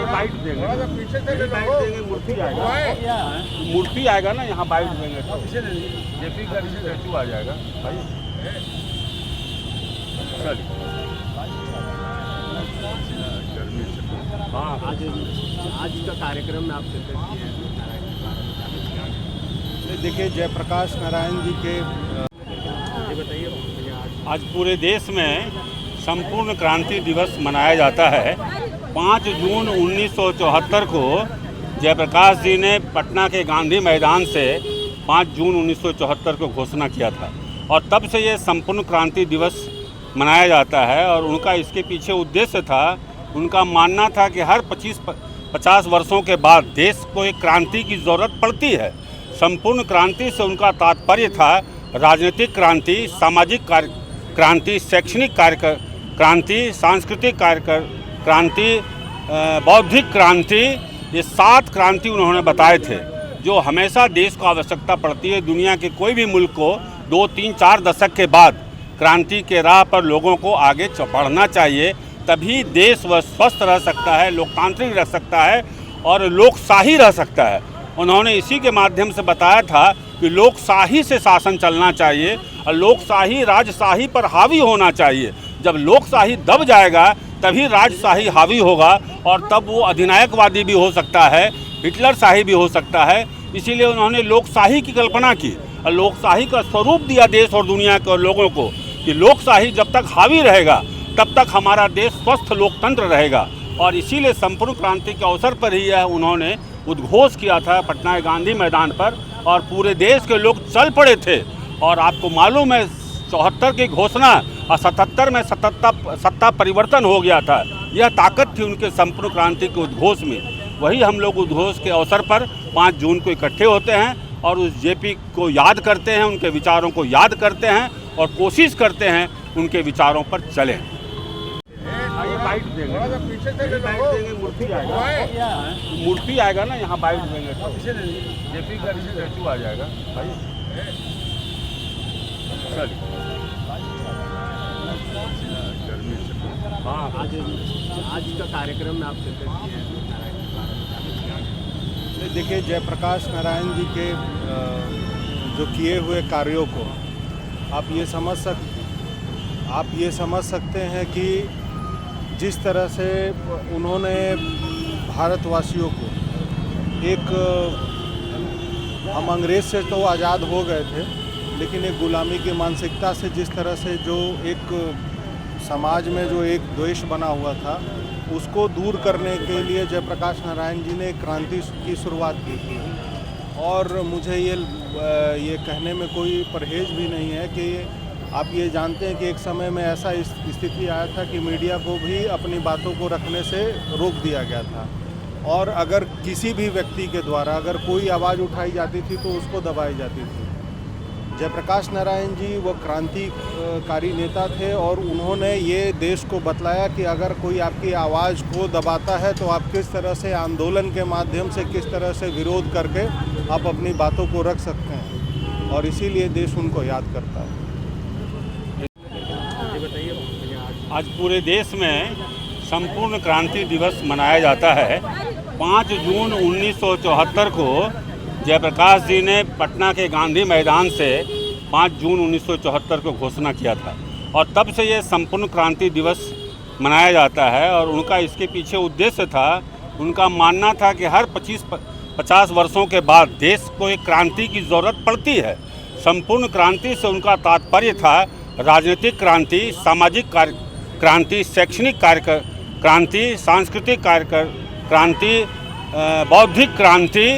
Bite देंगे, पीछे से बाइट देंगे, मूर्ति आएगा ना यहाँ, बाइट देंगे तो जेपी का स्टैचू आ जाएगा भाई। चलिए हाँ, आज का कार्यक्रम में आप शिरकत किए हैं। देखिए, जयप्रकाश नारायण जी के ये बताइए आज पूरे देश में संपूर्ण क्रांति दिवस मनाया जाता है। 5 जून 1974 को जयप्रकाश जी ने पटना के गांधी मैदान से 5 जून 1974 को घोषणा किया था और तब से ये संपूर्ण क्रांति दिवस मनाया जाता है। और उनका इसके पीछे उद्देश्य था, उनका मानना था कि हर 50 वर्षों के बाद देश को एक क्रांति की ज़रूरत पड़ती है। संपूर्ण क्रांति से उनका तात्पर्य था राजनीतिक क्रांति, सामाजिक क्रांति, शैक्षणिक क्रांति, सांस्कृतिक क्रांति, बौद्धिक क्रांति, ये 7 क्रांति उन्होंने बताए थे जो हमेशा देश को आवश्यकता पड़ती है। दुनिया के कोई भी मुल्क को 2, 3, 4 दशक के बाद क्रांति के राह पर लोगों को आगे बढ़ना चाहिए, तभी देश वह स्वस्थ रह सकता है, लोकतांत्रिक रह सकता है और लोकशाही रह सकता है। उन्होंने इसी के माध्यम से बताया था कि लोकशाही से शासन चलना चाहिए और लोकशाही राजशाही पर हावी होना चाहिए। जब लोकशाही दब जाएगा तभी राजशाही हावी होगा और तब वो अधिनायकवादी भी हो सकता है, हिटलर शाही भी हो सकता है। इसीलिए उन्होंने लोकशाही की कल्पना की और लोकशाही का स्वरूप दिया देश और दुनिया के लोगों को कि लोकशाही जब तक हावी रहेगा तब तक हमारा देश स्वस्थ लोकतंत्र रहेगा। और इसीलिए संपूर्ण क्रांति के अवसर पर ही यह उन्होंने उद्घोष किया था पटना के गांधी मैदान पर और पूरे देश के लोग चल पड़े थे। और आपको मालूम है 74 की घोषणा और 77 में सत्ता परिवर्तन हो गया था। यह ताकत थी उनके संपूर्ण क्रांति के उद्घोष में। वही हम लोग उद्घोष के अवसर पर 5 जून को इकट्ठे होते हैं और उस जेपी को याद करते हैं, उनके विचारों को याद करते हैं और कोशिश करते हैं उनके विचारों पर चलें। बाइट देंगे, पीछे से बाइट देंगे, मूर्ति आएगा ना यहाँ, बाइट देंगे तो जेपी का स्टैचू आ जाएगा भाई। चलिए हाँ, आज का कार्यक्रम में आप शिरकत किए हैं। देखिए, जयप्रकाश नारायण जी के जो किए हुए कार्यों को आप ये समझ सकते हैं कि जिस तरह से उन्होंने भारतवासियों को हम अंग्रेज़ से तो आज़ाद हो गए थे, लेकिन एक गुलामी की मानसिकता से जिस तरह से जो एक समाज में जो एक द्वेष बना हुआ था उसको दूर करने के लिए जयप्रकाश नारायण जी ने क्रांति की शुरुआत की थी। और मुझे ये कहने में कोई परहेज भी नहीं है कि आप ये जानते हैं कि एक समय में ऐसा स्थिति आया था कि मीडिया को भी अपनी बातों को रखने से रोक दिया गया था और अगर किसी भी व्यक्ति के द्वारा अगर कोई आवाज़ उठाई जाती थी तो उसको दबाई जाती थी। जयप्रकाश नारायण जी वो क्रांतिकारी नेता थे और उन्होंने ये देश को बतलाया कि अगर कोई आपकी आवाज़ को दबाता है तो आप किस तरह से आंदोलन के माध्यम से किस तरह से विरोध करके आप अपनी बातों को रख सकते हैं और इसीलिए देश उनको याद करता है। आज पूरे देश में संपूर्ण क्रांति दिवस मनाया जाता है। 5 जून 1974 को जयप्रकाश जी ने पटना के गांधी मैदान से 5 जून 1974 को घोषणा किया था और तब से ये संपूर्ण क्रांति दिवस मनाया जाता है। और उनका इसके पीछे उद्देश्य था, उनका मानना था कि हर 50 वर्षों के बाद देश को एक क्रांति की ज़रूरत पड़ती है। संपूर्ण क्रांति से उनका तात्पर्य था राजनीतिक क्रांति, सामाजिक क्रांति, शैक्षणिक क्रांति, सांस्कृतिक क्रांति, बौद्धिक क्रांति,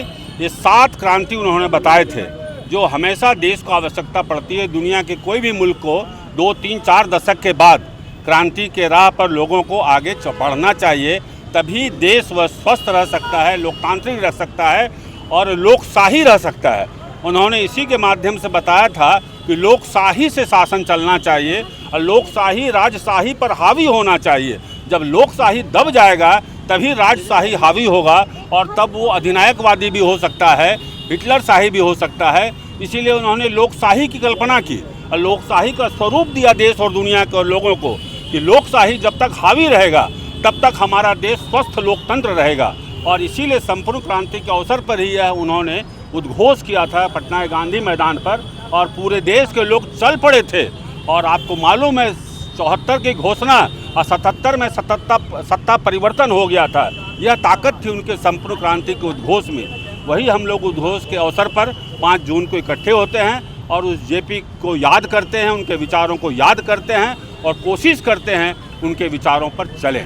ये 7 क्रांति उन्होंने बताए थे जो हमेशा देश को आवश्यकता पड़ती है। दुनिया के कोई भी मुल्क को 2, 3, 4 दशक के बाद क्रांति के राह पर लोगों को आगे बढ़ना चाहिए, तभी देश वह स्वस्थ रह सकता है, लोकतांत्रिक रह सकता है और लोकशाही रह सकता है। उन्होंने इसी के माध्यम से बताया था कि लोकशाही से शासन चलना चाहिए और लोकशाही राजशाही पर हावी होना चाहिए। जब लोकशाही दब जाएगा तभी राजशाही हावी होगा और तब वो अधिनायकवादी भी हो सकता है, हिटलर शाही भी हो सकता है। इसीलिए उन्होंने लोकशाही की कल्पना की और लोकशाही का स्वरूप दिया देश और दुनिया के लोगों को कि लोकशाही जब तक हावी रहेगा तब तक हमारा देश स्वस्थ लोकतंत्र रहेगा। और इसीलिए संपूर्ण क्रांति के अवसर पर ही यह उन्होंने उद्घोष किया था पटना के गांधी मैदान पर, और पूरे देश के लोग चल पड़े थे। और आपको मालूम है 74 की घोषणा और 77 में सत्ता परिवर्तन हो गया था। यह ताकत थी उनके संपूर्ण क्रांति के उद्घोष में। वही हम लोग उद्घोष के अवसर पर 5 जून को इकट्ठे होते हैं और उस जेपी को याद करते हैं, उनके विचारों को याद करते हैं और कोशिश करते हैं उनके विचारों पर चलें।